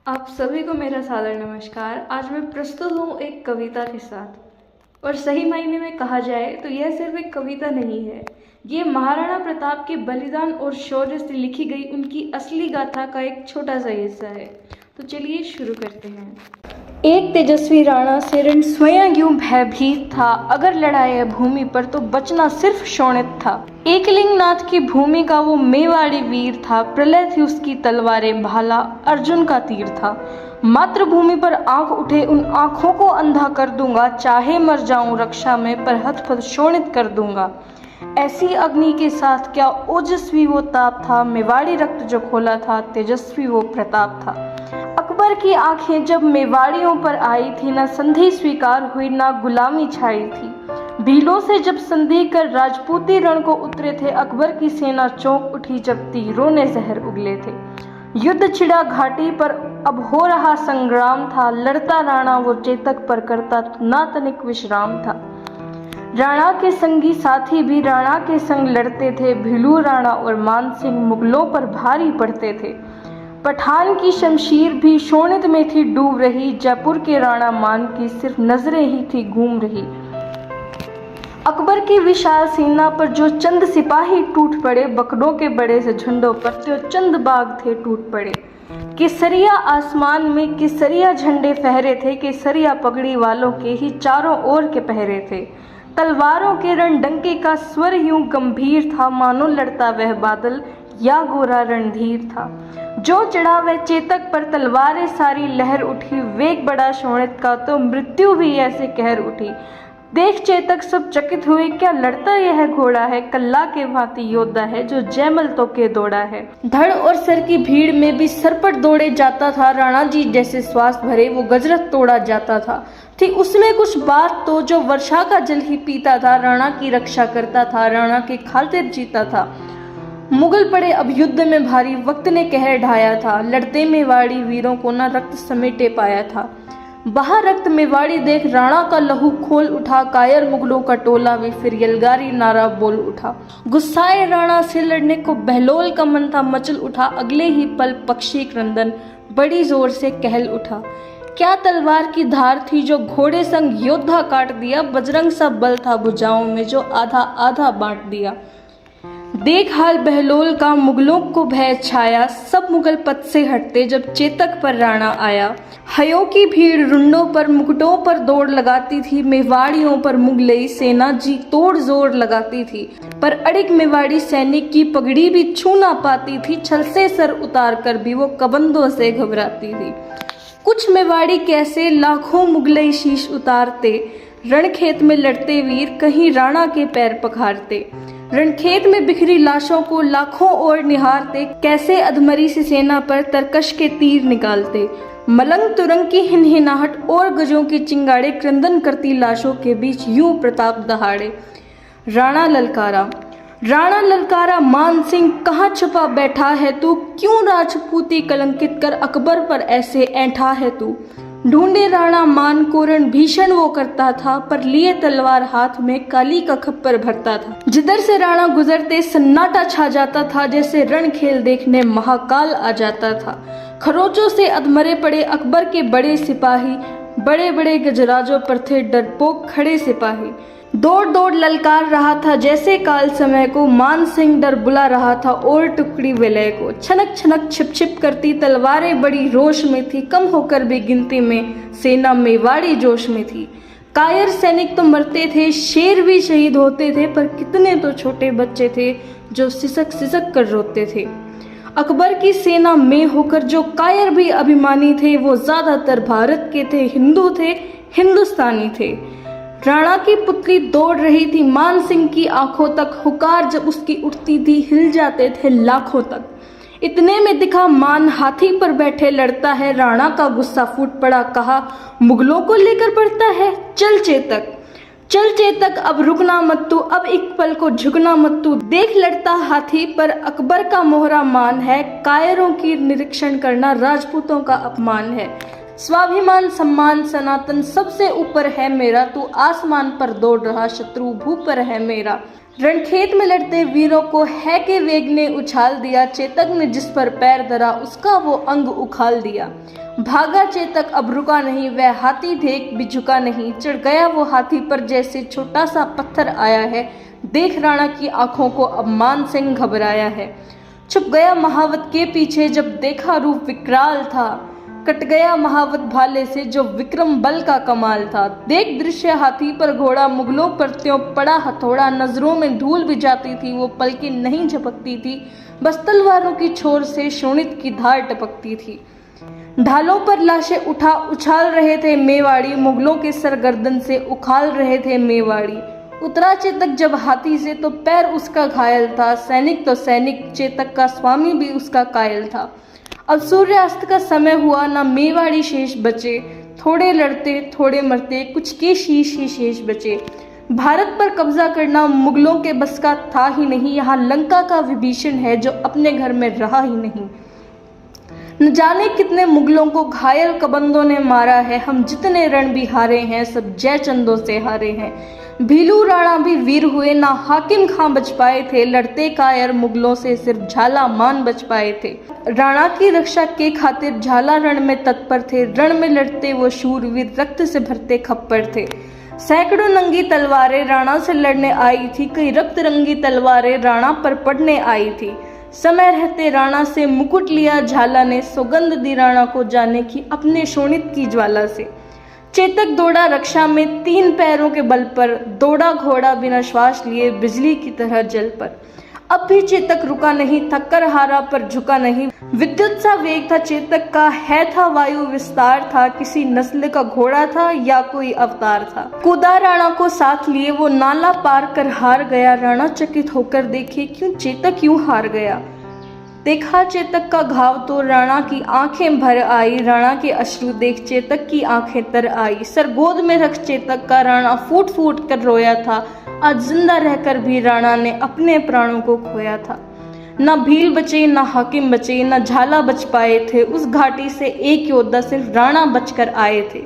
आप सभी को मेरा सादर नमस्कार। आज मैं प्रस्तुत हूँ एक कविता के साथ। और सही मायने में कहा जाए तो यह सिर्फ एक कविता नहीं है, ये महाराणा प्रताप के बलिदान और शौर्य से लिखी गई उनकी असली गाथा का एक छोटा सा हिस्सा है। तो चलिए शुरू करते हैं। एक तेजस्वी राणा से रण स्वयं यूं भयभीत था, अगर लड़ाई भूमि पर तो बचना सिर्फ शोणित था। एकलिंगनाथ की भूमि का वो मेवाड़ी वीर था, प्रलय थी उसकी तलवारें, भाला अर्जुन का तीर था। मातृभूमि पर आंख उठे उन आंखों को अंधा कर दूंगा, चाहे मर जाऊं रक्षा में पर हथपथ शोणित कर दूंगा। ऐसी अग्नि के साथ क्या ओजस्वी वो ताप था, मेवाड़ी रक्त जो खोला था, तेजस्वी वो प्रताप था। अकबर की आंखें जब मेवाड़ियों पर आई थी, न संधि स्वीकार हुई न गुलामी छाई थी। भीलों से जब संधि कर राजपूती रण को उतरे थे, अकबर की सेना चौंक उठी जब तीरों ने जहर उगले थे। युद्ध छिड़ा घाटी पर अब हो रहा संग्राम था, लड़ता राणा वो चेतक पर करता ना तनिक विश्राम था। राणा के संगी साथी भी राणा के संग लड़ते थे, भीलू राणा और मान सिंह मुगलों पर भारी पड़ते थे। पठान की शमशीर भी शोणित में थी डूब रही, जयपुर के राणा मान की सिर्फ नजरें ही थी घूम रही। अकबर की विशाल सेना पर जो चंद सिपाही टूट पड़े, बकरों के बड़े से झुंडों पर जो चंद बाग थे टूट पड़े। केसरिया आसमान में केसरिया झंडे फहरे थे, केसरिया पगड़ी वालों के ही चारों ओर के पहरे थे। तलवारों के रणडंके का स्वर यूं गंभीर था, मानो लड़ता वह बादल या गोरा रणधीर था। जो चढ़ा वह चेतक पर तलवारें सारी लहर उठी, वेग बड़ा शोणित का तो मृत्यु भी ऐसे कहर उठी। देख चेतक सब चकित हुए, क्या लड़ता यह घोड़ा है, कल्ला के भांति योद्धा है जो जयमल तो के दौड़ा है। धड़ और सर की भीड़ में भी सरपट दौड़े जाता था, राणा जी जैसे श्वास भरे वो गजरत तोड़ा जाता था। थी उसमें कुछ बात तो जो वर्षा का जल ही पीता था, राणा की रक्षा करता था, राणा के खातिर जीता था। मुगल पड़े अब युद्ध में भारी, वक्त ने कहर ढाया था, लड़ते मेवाड़ी वीरों को न रक्त समेटे पाया था। बहा रक्त मेवाड़ी देख राणा का लहू खोल उठा, कायर मुगलों का टोला भी फिर यलगारी नारा बोल उठा। गुस्साए राणा से लड़ने को बहलोल का मन था मचल उठा, अगले ही पल पक्षी क्रंदन बड़ी जोर से कहल उठा। क्या तलवार की धार थी जो घोड़े संग योद्धा काट दिया, बजरंग सा बल था भुजाओं में जो आधा आधा बांट दिया। देख हाल बहलोल का मुगलों को भय छाया, सब मुगल पथ से हटते जब चेतक पर राणा आया। हयों की भीड़ रुंडों पर मुकुटों पर दौड़ लगाती थी, मेवाड़ियों पर मुगलई सेना जी तोड़ जोर लगाती थी। पर अड़िग मेवाड़ी सैनिक की पगड़ी भी छू ना पाती थी, छल से सर उतार कर भी वो कबंदों से घबराती थी। कुछ मेवाड़ी कैसे लाखों मुगलई शीश उतारते, रणखेत में लड़ते वीर कहीं राणा के पैर पखारते। रणखेत में बिखरी लाशों को लाखों ओर निहारते, कैसे अधमरी सी सेना पर तरकश के तीर निकालते। मलंग तुरंग की हिनहिनाहट और गजों की चिंगाड़े क्रंदन करती लाशों के बीच यूं प्रताप दहाड़े। राणा ललकारा मान सिंह कहाँ छुपा बैठा है तू, क्यों राजपूती कलंकित कर अकबर पर ऐसे ऐंठा है तू। ढूंढे राणा मान को रण भीषण वो करता था, पर लिए तलवार हाथ में काली का खप्पर भरता था। जिधर से राणा गुजरते सन्नाटा छा जाता था, जैसे रण खेल देखने महाकाल आ जाता था। खरोचों से अधमरे पड़े अकबर के बड़े सिपाही, बड़े बड़े गजराजों पर थे डरपोक खड़े सिपाही। दौड़ दौड़ ललकार रहा था जैसे काल समय को, मान सिंह डर बुला रहा था और टुकड़ी विलय को। छनक छनक छिप छिप करती तलवारें बड़ी रोश में थी, कम होकर भी गिनती में सेना मेवाड़ी जोश में थी। कायर सैनिक तो मरते थे, शेर भी शहीद होते थे, पर कितने तो छोटे बच्चे थे जो सिसक सिसक कर रोते थे। अकबर की सेना में होकर जो कायर भी अभिमानी थे, वो ज्यादातर भारत के थे, हिंदू थे, हिंदुस्तानी थे। राणा की पुतली दौड़ रही थी मान सिंह की आंखों तक, हुकार जब उसकी उठती थी हिल जाते थे लाखों तक। इतने में दिखा मान हाथी पर बैठे लड़ता है, राणा का गुस्सा फूट पड़ा, कहा मुगलों को लेकर पड़ता है, चल चेतक अब रुकना मत तू, अब एक पल को झुकना मत तू। देख लड़ता हाथी पर अकबर का मोहरा मान है, कायरों की निरीक्षण करना राजपूतों का अपमान है। स्वाभिमान सम्मान सनातन सबसे ऊपर है मेरा, तू आसमान पर दौड़ रहा शत्रु भू पर है मेरा। रणखेत में लड़ते वीरों को है के वेग ने उछाल दिया, चेतक ने जिस पर पैर धरा उसका वो अंग उखाल दिया। भागा चेतक अब रुका नहीं, वह हाथी देख भी झुका नहीं। चढ़ गया वो हाथी पर जैसे छोटा सा पत्थर आया है। देख राणा की आंखों को अब मान सिंह घबराया है। छुप गया महावत के पीछे जब देखा रूप विकराल था। कट गया महावत भाले से जो विक्रम बल का कमाल था। देख दृश्य हाथी पर घोड़ा, मुगलों पर त्यों पड़ा हथौड़ा। नजरों में धूल भी जाती थी, वो पलकें नहीं झपकती थी। बस तलवारों की छोर से शोणित की धार टपकती थी। ढालों पर लाशें उठा उछाल रहे थे मेवाड़ी। मुगलों के सर गर्दन से उखाल रहे थे मेवाड़ी। उतरा चेतक जब हाथी से तो पैर उसका घायल था। सैनिक तो सैनिक, चेतक का स्वामी भी उसका कायल था। अब सूर्यास्त का समय हुआ, ना मेवाड़ी शेष बचे। थोड़े लड़ते थोड़े मरते, कुछ के शीश ही शेष बचे। भारत पर कब्जा करना मुगलों के बस का था ही नहीं। यहाँ लंका का विभीषण है जो अपने घर में रहा ही नहीं। न जाने कितने मुगलों को घायल कबंदों ने मारा है। हम जितने रण भी हारे हैं, सब जयचंदों से हारे हैं। भीलू राणा भी वीर हुए, ना हाकिम खां बच पाए थे। लड़ते कायर मुगलों से सिर्फ झाला मान बच पाए थे। राणा की रक्षा के खातिर झाला रण में तत्पर थे। रण में लड़ते वो शूरवीर रक्त से भरते खप्पर थे। सैकड़ों नंगी तलवारें राणा से लड़ने आई थी। कई रक्त रंगी तलवारें राणा पर पड़ने आई थी। समय रहते राणा से मुकुट लिया झाला ने। सौगंध दी राणा को जाने की अपने शोणित की ज्वाला से। चेतक दौड़ा रक्षा में 3 पैरों के बल पर। दौड़ा घोड़ा बिना श्वास लिए बिजली की तरह जल पर। अब भी चेतक रुका नहीं, थककर हारा पर झुका नहीं। विद्युत सा वेग था चेतक का, है था वायु विस्तार था। किसी नस्ल का घोड़ा था या कोई अवतार था। कूदा राणा को साथ लिए वो नाला पार कर हार गया। राणा चकित होकर देखे क्यों चेतक यूं हार गया। देखा चेतक का घाव तो राणा की आंखें भर आई। राणा के अश्रु देख चेतक की आंखें तर आई। सर गोद में रख चेतक का राणा फूट फूट कर रोया था। आज जिंदा रहकर भी राणा ने अपने प्राणों को खोया था। न भील बचे, न हाकिम बचे, न झाला बच पाए थे। उस घाटी से एक योद्धा सिर्फ राणा बचकर आए थे।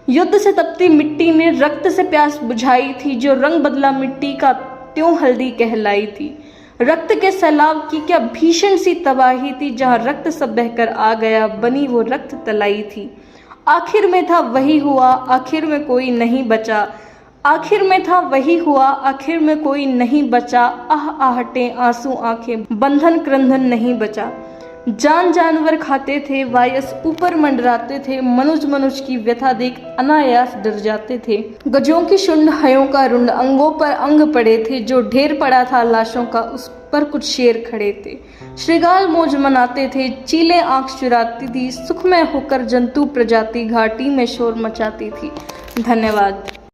युद्ध से तपती मिट्टी ने रक्त से प्यास बुझाई थी। जो रंग बदला मिट्टी का त्यों हल्दी कहलाई थी। रक्त के सैलाब की क्या भीषण सी तबाही थी। जहाँ रक्त सब बहकर आ गया, बनी वो रक्त तलाई थी। आखिर में था वही हुआ, आखिर में कोई नहीं बचा। आखिर में था वही हुआ, आखिर में कोई नहीं बचा। आह आहटें आंसू आंखें, बंधन क्रंधन नहीं बचा। जान जानवर खाते थे, वायस ऊपर मंडराते थे। मनुज की व्यथा देख अनायास डर जाते थे। गजों की शुंड, हयों का रुंड, अंगों पर अंग पड़े थे। जो ढेर पड़ा था लाशों का, उस पर कुछ शेर खड़े थे। श्रृगाल मौज मनाते थे, चीलें आंख चुराती थी। सुखमय होकर जंतु प्रजाति घाटी में शोर मचाती थी। धन्यवाद।